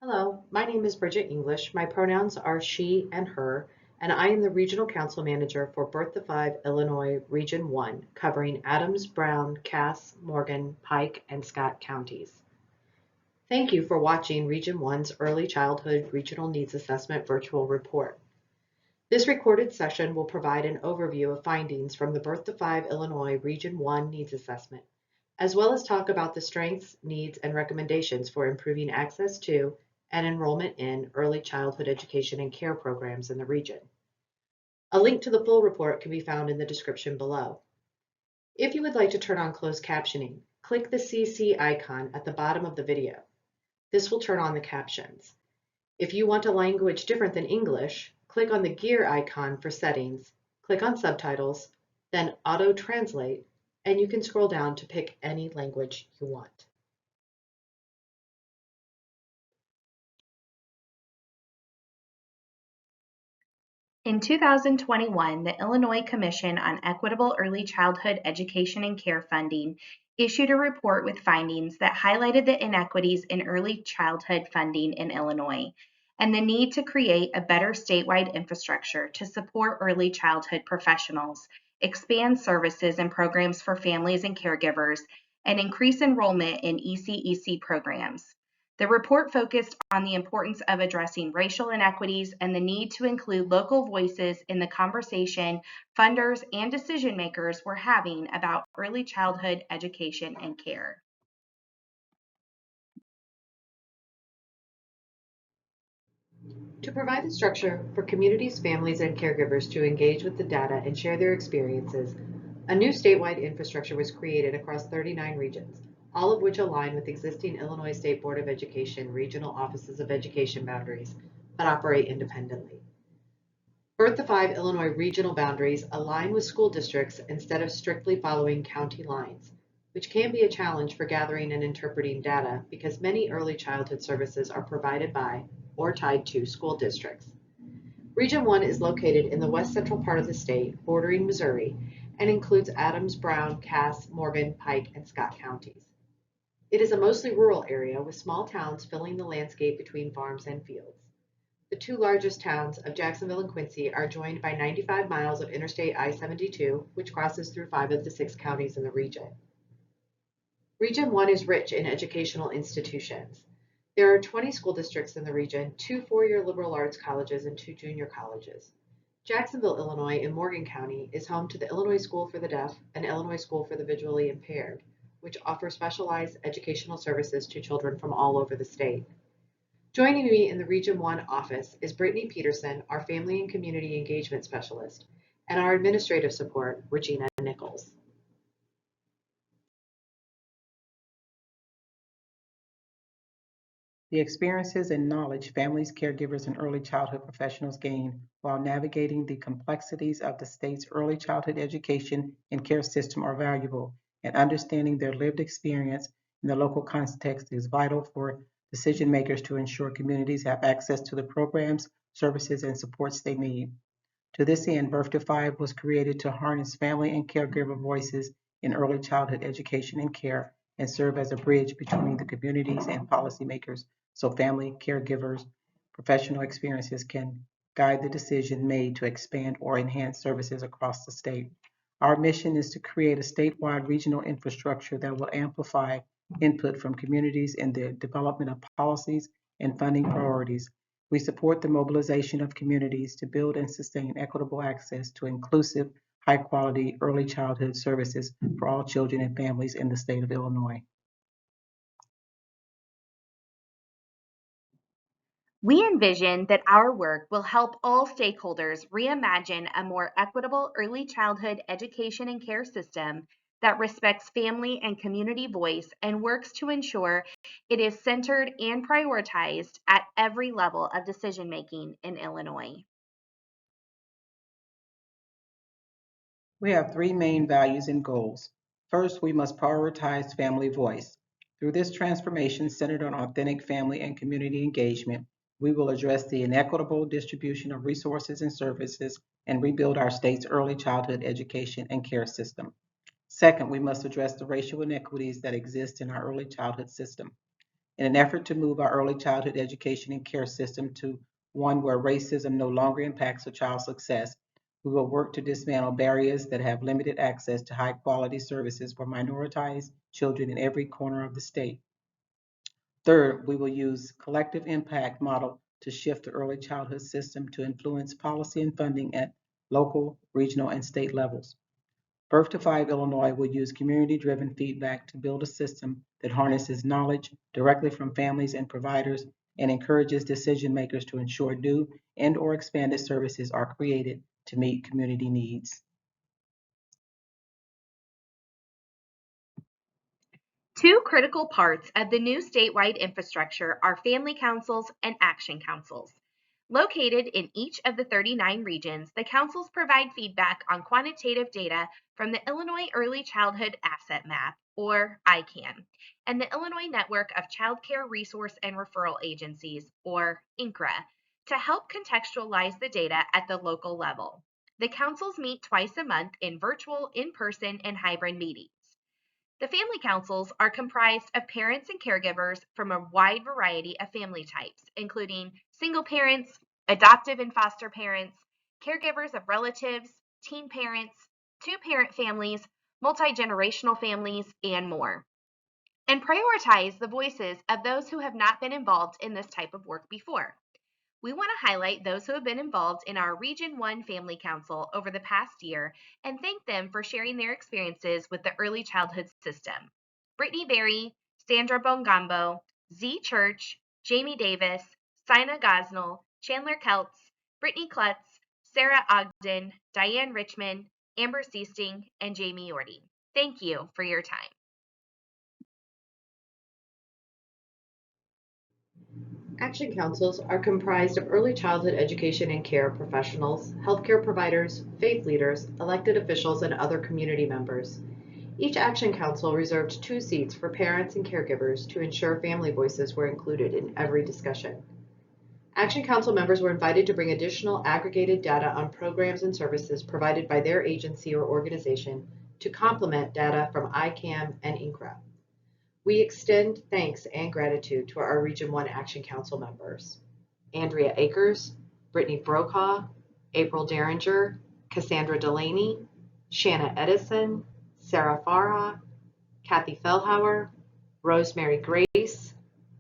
Hello, my name is Bridget English. My pronouns are she and her, and I am the Regional Council Manager for Birth to Five Illinois Region 1, covering Adams, Brown, Cass, Morgan, Pike, and Scott counties. Thank you for watching Region 1's Early Childhood Regional Needs Assessment Virtual Report. This recorded session will provide an overview of findings from the Birth to Five Illinois Region 1 Needs Assessment, as well as talk about the strengths, needs, and recommendations for improving access to and enrollment in early childhood education and care programs in the region. A link to the full report can be found in the description below. If you would like to turn on closed captioning, click the CC icon at the bottom of the video. This will turn on the captions. If you want a language different than English, click on the gear icon for settings, click on subtitles, then auto translate, and you can scroll down to pick any language you want. In 2021, the Illinois Commission on Equitable Early Childhood Education and Care Funding issued a report with findings that highlighted the inequities in early childhood funding in Illinois and the need to create a better statewide infrastructure to support early childhood professionals, expand services and programs for families and caregivers, and increase enrollment in ECEC programs. The report focused on the importance of addressing racial inequities and the need to include local voices in the conversation funders and decision makers were having about early childhood education and care. To provide a structure for communities, families, and caregivers to engage with the data and share their experiences, a new statewide infrastructure was created across 39 regions, all of which align with existing Illinois State Board of Education regional offices of education boundaries, but operate independently. Birth to Five Illinois regional boundaries align with school districts instead of strictly following county lines, which can be a challenge for gathering and interpreting data because many early childhood services are provided by or tied to school districts. Region 1 is located in the west central part of the state, bordering Missouri, and includes Adams, Brown, Cass, Morgan, Pike, and Scott counties. It is a mostly rural area with small towns filling the landscape between farms and fields. The two largest towns of Jacksonville and Quincy are joined by 95 miles of Interstate I-72, which crosses through 5 of the 6 counties in the region. Region 1 is rich in educational institutions. There are 20 school districts in the region, 2 four-year liberal arts colleges, and 2 junior colleges. Jacksonville, Illinois, in Morgan County, is home to the Illinois School for the Deaf and Illinois School for the Visually Impaired, which offer specialized educational services to children from all over the state. Joining me in the Region 1 office is Brittany Peterson, our Family and Community Engagement Specialist, and our administrative support, Regina Nichols. The experiences and knowledge families, caregivers, and early childhood professionals gain while navigating the complexities of the state's early childhood education and care system are valuable, and understanding their lived experience in the local context is vital for decision makers to ensure communities have access to the programs, services, and supports they need. To this end, Birth to Five was created to harness family and caregiver voices in early childhood education and care and serve as a bridge between the communities and policymakers so family, caregivers, professional experiences can guide the decision made to expand or enhance services across the state. Our mission is to create a statewide regional infrastructure that will amplify input from communities in the development of policies and funding priorities. We support the mobilization of communities to build and sustain equitable access to inclusive, high quality early childhood services for all children and families in the state of Illinois. We envision that our work will help all stakeholders reimagine a more equitable early childhood education and care system that respects family and community voice and works to ensure it is centered and prioritized at every level of decision making in Illinois. We have three main values and goals. First, we must prioritize family voice. Through this transformation centered on authentic family and community engagement, we will address the inequitable distribution of resources and services and rebuild our state's early childhood education and care system. Second, we must address the racial inequities that exist in our early childhood system. In an effort to move our early childhood education and care system to one where racism no longer impacts a child's success, we will work to dismantle barriers that have limited access to high quality services for minoritized children in every corner of the state. Third, we will use collective impact model to shift the early childhood system to influence policy and funding at local, regional, and state levels. Birth to Five Illinois will use community-driven feedback to build a system that harnesses knowledge directly from families and providers and encourages decision makers to ensure new and/or expanded services are created to meet community needs. Two critical parts of the new statewide infrastructure are family councils and action councils. Located in each of the 39 regions, the councils provide feedback on quantitative data from the Illinois Early Childhood Asset Map, or ICAM, and the Illinois Network of Child Care Resource and Referral Agencies, or INCRA, to help contextualize the data at the local level. The councils meet twice a month in virtual, in-person, and hybrid meetings. The family councils are comprised of parents and caregivers from a wide variety of family types, including single parents, adoptive and foster parents, caregivers of relatives, teen parents, two-parent families, multi-generational families, and more, and prioritize the voices of those who have not been involved in this type of work before. We want to highlight those who have been involved in our Region 1 Family Council over the past year and thank them for sharing their experiences with the early childhood system. Brittany Berry, Sandra Bongambo, Z Church, Jamie Davis, Sina Gosnell, Chandler Keltz, Brittany Klutz, Sarah Ogden, Diane Richmond, Amber Seasting, and Jamie Yorty. Thank you for your time. Action councils are comprised of early childhood education and care professionals, healthcare providers, faith leaders, elected officials, and other community members. Each action council reserved 2 seats for parents and caregivers to ensure family voices were included in every discussion. Action council members were invited to bring additional aggregated data on programs and services provided by their agency or organization to complement data from ICAM and INCRA. We extend thanks and gratitude to our Region 1 Action Council members: Andrea Akers, Brittany Brokaw, April Derringer, Cassandra Delaney, Shanna Edison, Sarah Farha, Kathy Fellhauer, Rosemary Grace,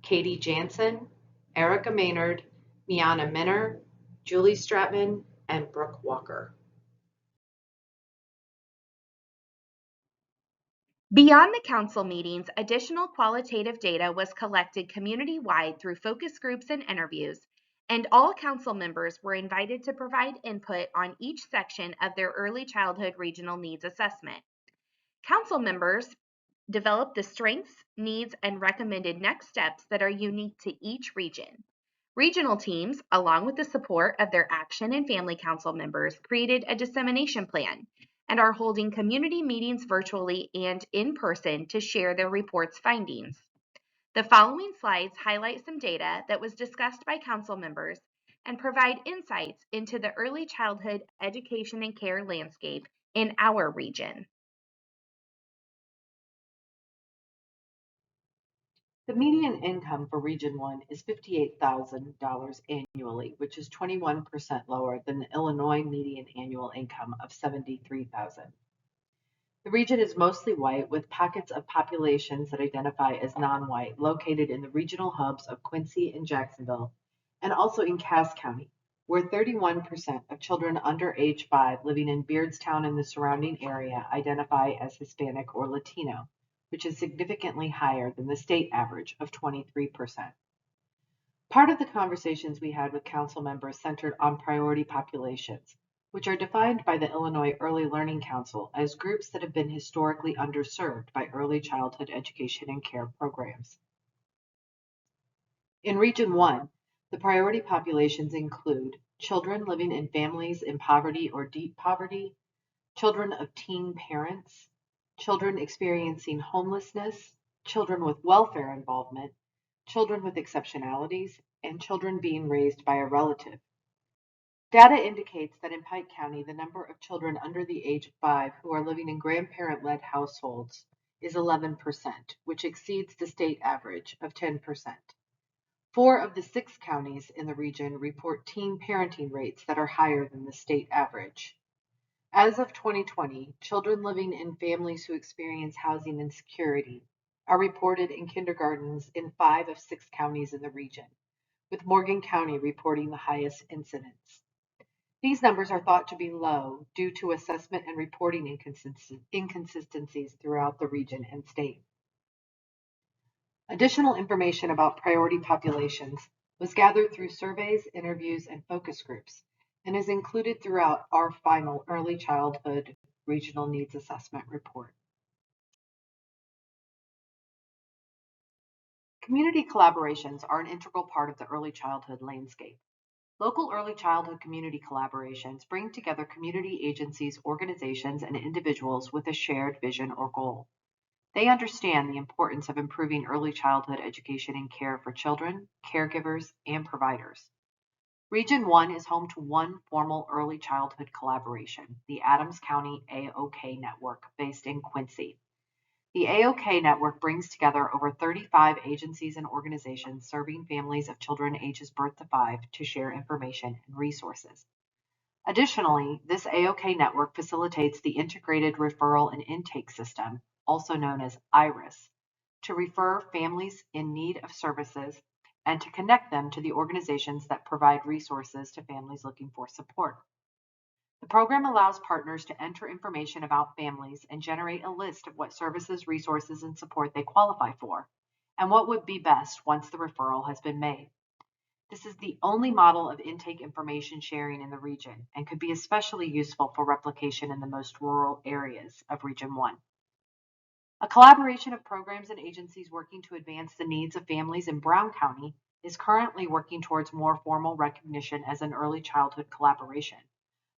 Katie Jansen, Erica Maynard, Miana Minner, Julie Stratman, and Brooke Walker. Beyond the council meetings, additional qualitative data was collected community-wide through focus groups and interviews, and all council members were invited to provide input on each section of their early childhood regional needs assessment. Council members developed the strengths, needs, and recommended next steps that are unique to each region. Regional teams, along with the support of their action and family council members, created a dissemination plan and are holding community meetings virtually and in person to share their report's findings. The following slides highlight some data that was discussed by council members and provide insights into the early childhood education and care landscape in our region. The median income for Region 1 is $58,000 annually, which is 21% lower than the Illinois median annual income of $73,000. The region is mostly white, with pockets of populations that identify as non-white located in the regional hubs of Quincy and Jacksonville, and also in Cass County, where 31% of children under age 5 living in Beardstown and the surrounding area identify as Hispanic or Latino, which is significantly higher than the state average of 23%. Part of the conversations we had with council members centered on priority populations, which are defined by the Illinois Early Learning Council as groups that have been historically underserved by early childhood education and care programs. In Region 1, the priority populations include children living in families in poverty or deep poverty, children of teen parents, children experiencing homelessness, children with welfare involvement, children with exceptionalities, and children being raised by a relative. Data indicates that in Pike County, the number of children under the age of 5 who are living in grandparent-led households is 11%, which exceeds the state average of 10%. 4 of the 6 counties in the region report teen parenting rates that are higher than the state average. As of 2020, children living in families who experience housing insecurity are reported in kindergartens in 5 of 6 counties in the region, with Morgan County reporting the highest incidence. These numbers are thought to be low due to assessment and reporting inconsistencies throughout the region and state. Additional information about priority populations was gathered through surveys, interviews, and focus groups, and is included throughout our final Early Childhood Regional Needs Assessment report. Community collaborations are an integral part of the early childhood landscape. Local early childhood community collaborations bring together community agencies, organizations, and individuals with a shared vision or goal. They understand the importance of improving early childhood education and care for children, caregivers, and providers. Region 1 is home to one formal early childhood collaboration, the Adams County AOK Network, based in Quincy. The AOK Network brings together over 35 agencies and organizations serving families of children ages birth to 5 to share information and resources. Additionally, this AOK network facilitates the Integrated Referral and Intake System, also known as IRIS, to refer families in need of services and to connect them to the organizations that provide resources to families looking for support. The program allows partners to enter information about families and generate a list of what services, resources, and support they qualify for, and what would be best once the referral has been made. This is the only model of intake information sharing in the region and could be especially useful for replication in the most rural areas of Region 1. A collaboration of programs and agencies working to advance the needs of families in Brown County is currently working towards more formal recognition as an early childhood collaboration,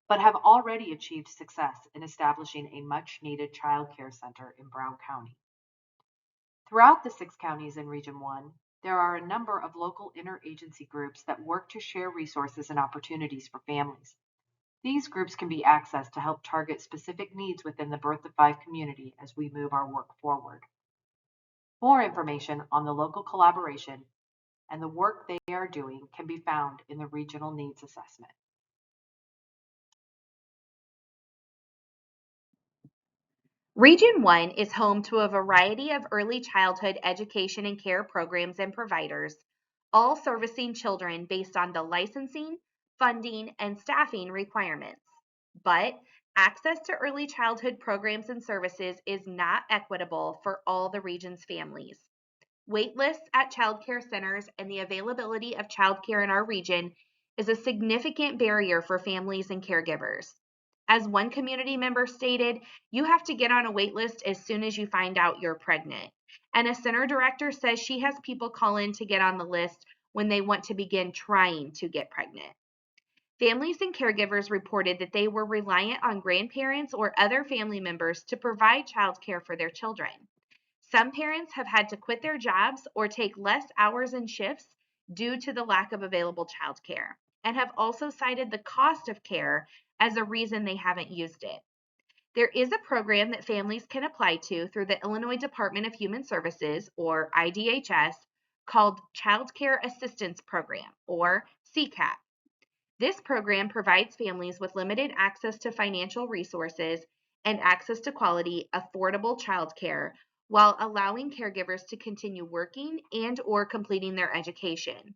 but have already achieved success in establishing a much-needed child care center in Brown County. Throughout the 6 counties in Region 1, there are a number of local interagency groups that work to share resources and opportunities for families. These groups can be accessed to help target specific needs within the birth of 5 community as we move our work forward. More information on the local collaboration and the work they are doing can be found in the Regional Needs Assessment. Region 1 is home to a variety of early childhood education and care programs and providers, all servicing children based on the licensing, funding, and staffing requirements. But access to early childhood programs and services is not equitable for all the region's families. Wait lists at child care centers and the availability of child care in our region is a significant barrier for families and caregivers. As one community member stated, you have to get on a wait list as soon as you find out you're pregnant. And a center director says she has people call in to get on the list when they want to begin trying to get pregnant. Families and caregivers reported that they were reliant on grandparents or other family members to provide child care for their children. Some parents have had to quit their jobs or take less hours and shifts due to the lack of available child care, and have also cited the cost of care as a reason they haven't used it. There is a program that families can apply to through the Illinois Department of Human Services, or IDHS, called Child Care Assistance Program, or CCAP. This program provides families with limited access to financial resources and access to quality, affordable child care while allowing caregivers to continue working and/or completing their education.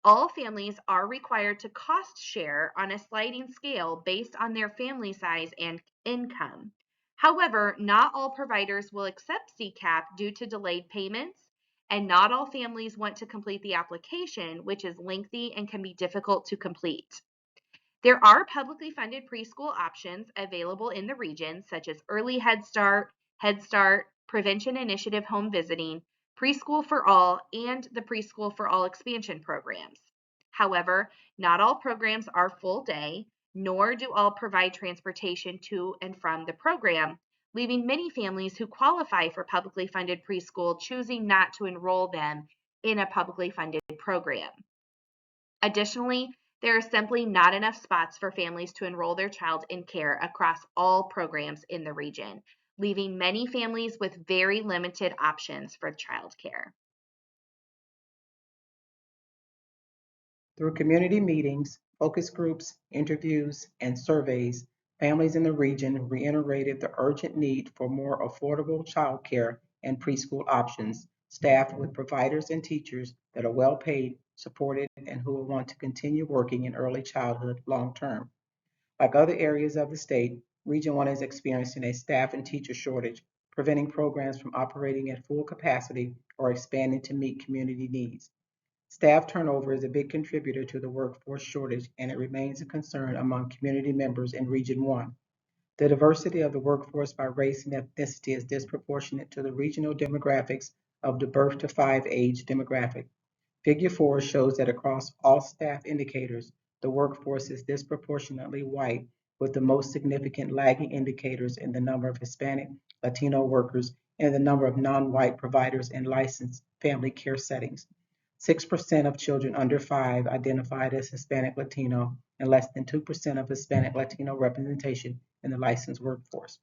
All families are required to cost share on a sliding scale based on their family size and income. However, not all providers will accept CCAP due to delayed payments, and not all families want to complete the application, which is lengthy and can be difficult to complete. There are publicly funded preschool options available in the region, such as Early Head Start, Prevention Initiative Home Visiting, Preschool for All, and the Preschool for All expansion programs. However, not all programs are full day, nor do all provide transportation to and from the program, leaving many families who qualify for publicly funded preschool choosing not to enroll them in a publicly funded program. Additionally, there are simply not enough spots for families to enroll their child in care across all programs in the region, leaving many families with very limited options for childcare. Through community meetings, focus groups, interviews, and surveys, families in the region reiterated the urgent need for more affordable childcare and preschool options, staffed with providers and teachers that are well paid, supported, and who will want to continue working in early childhood long term. Like other areas of the state, Region 1 is experiencing a staff and teacher shortage, preventing programs from operating at full capacity or expanding to meet community needs. Staff turnover is a big contributor to the workforce shortage, and it remains a concern among community members in Region 1. The diversity of the workforce by race and ethnicity is disproportionate to the regional demographics of the birth to 5 age demographic. Figure 4 shows that across all staff indicators, the workforce is disproportionately white, with the most significant lagging indicators in the number of Hispanic, Latino workers, and the number of non-white providers in licensed family care settings. 6% of children under 5 identified as Hispanic Latino, and less than 2% of Hispanic Latino representation in the licensed workforce.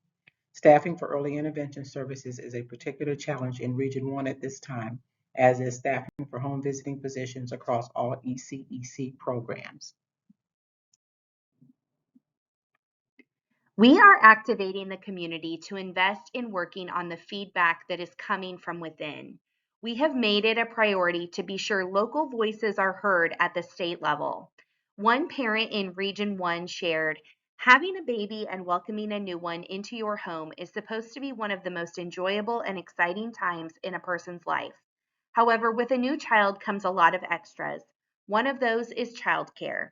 Staffing for early intervention services is a particular challenge in Region 1 at this time, as is staffing for home visiting positions across all ECEC programs. We are activating the community to invest in working on the feedback that is coming from within. We have made it a priority to be sure local voices are heard at the state level. One parent in Region 1 shared, "Having a baby and welcoming a new one into your home is supposed to be one of the most enjoyable and exciting times in a person's life. However, with a new child comes a lot of extras. One of those is childcare.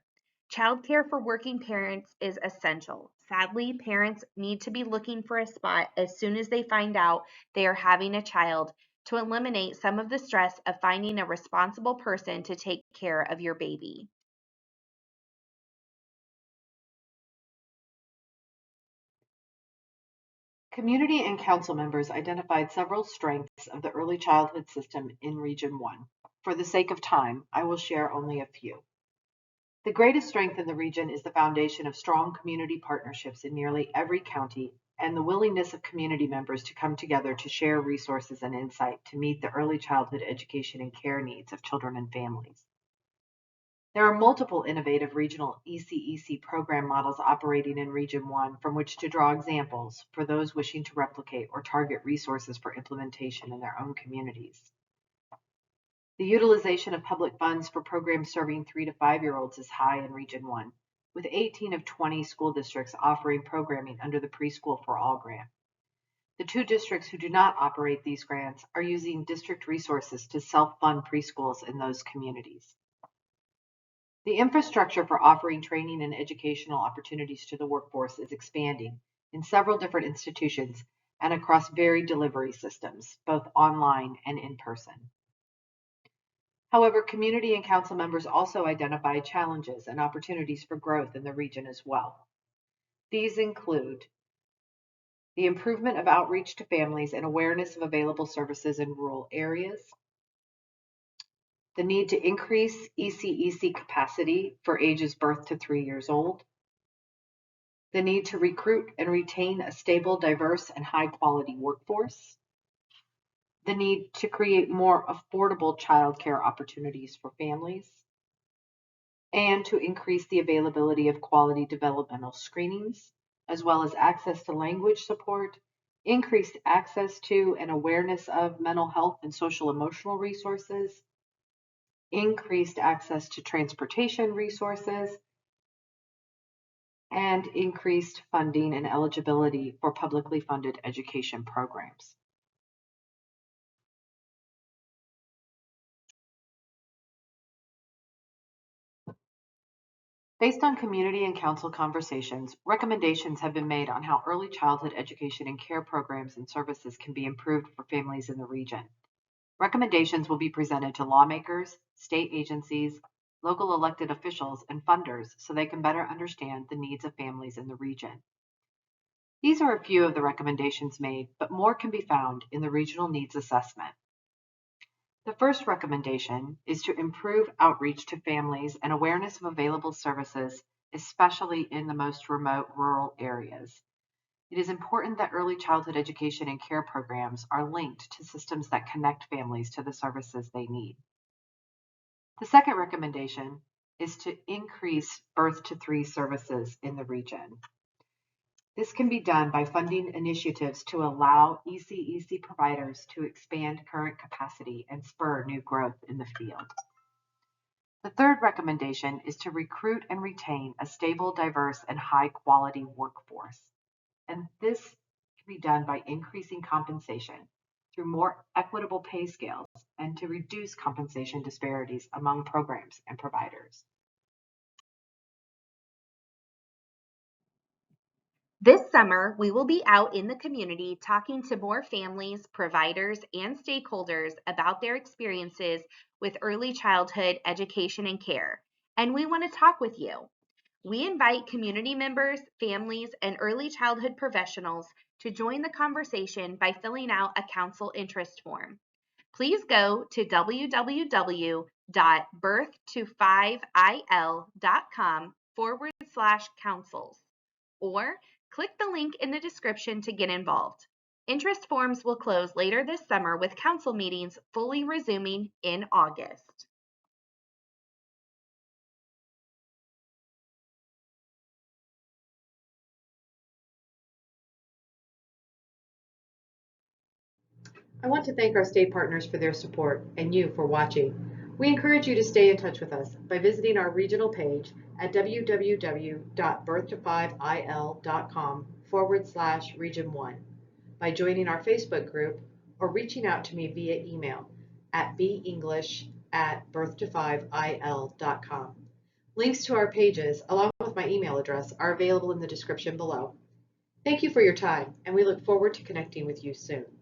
Childcare for working parents is essential. Sadly, parents need to be looking for a spot as soon as they find out they are having a child to eliminate some of the stress of finding a responsible person to take care of your baby." Community and council members identified several strengths of the early childhood system in Region 1. For the sake of time, I will share only a few. The greatest strength in the region is the foundation of strong community partnerships in nearly every county and the willingness of community members to come together to share resources and insight to meet the early childhood education and care needs of children and families. There are multiple innovative regional ECEC program models operating in Region 1 from which to draw examples for those wishing to replicate or target resources for implementation in their own communities. The utilization of public funds for programs serving 3 to 5-year-olds is high in Region 1, with 18 of 20 school districts offering programming under the Preschool for All grant. The 2 districts who do not operate these grants are using district resources to self-fund preschools in those communities. The infrastructure for offering training and educational opportunities to the workforce is expanding in several different institutions and across varied delivery systems, both online and in person. However, community and council members also identify challenges and opportunities for growth in the region as well. These include the improvement of outreach to families and awareness of available services in rural areas, the need to increase ECEC capacity for ages birth to 3 years old, the need to recruit and retain a stable, diverse, and high-quality workforce, the need to create more affordable childcare opportunities for families, and to increase the availability of quality developmental screenings, as well as access to language support, increased access to and awareness of mental health and social emotional resources, increased access to transportation resources, and increased funding and eligibility for publicly funded education programs. Based on community and council conversations, recommendations have been made on how early childhood education and care programs and services can be improved for families in the region. Recommendations will be presented to lawmakers, state agencies, local elected officials, and funders so they can better understand the needs of families in the region. These are a few of the recommendations made, but more can be found in the Regional Needs Assessment. The first recommendation is to improve outreach to families and awareness of available services, especially in the most remote rural areas. It is important that early childhood education and care programs are linked to systems that connect families to the services they need. The second recommendation is to increase birth to 3 services in the region. This can be done by funding initiatives to allow ECEC providers to expand current capacity and spur new growth in the field. The third recommendation is to recruit and retain a stable, diverse, and high-quality workforce. And this can be done by increasing compensation through more equitable pay scales and to reduce compensation disparities among programs and providers. This summer, we will be out in the community talking to more families, providers, and stakeholders about their experiences with early childhood education and care, and we want to talk with you. We invite community members, families, and early childhood professionals to join the conversation by filling out a council interest form. Please go to www.birth to5il.com/councils or click the link in the description to get involved. Interest forms will close later this summer with council meetings fully resuming in August. I want to thank our state partners for their support and you for watching. We encourage you to stay in touch with us by visiting our regional page at www.birth to5il.com/region1, by joining our Facebook group, or reaching out to me via email at benglish@birth-to5il.com. Links to our pages, along with my email address, are available in the description below. Thank you for your time, and we look forward to connecting with you soon.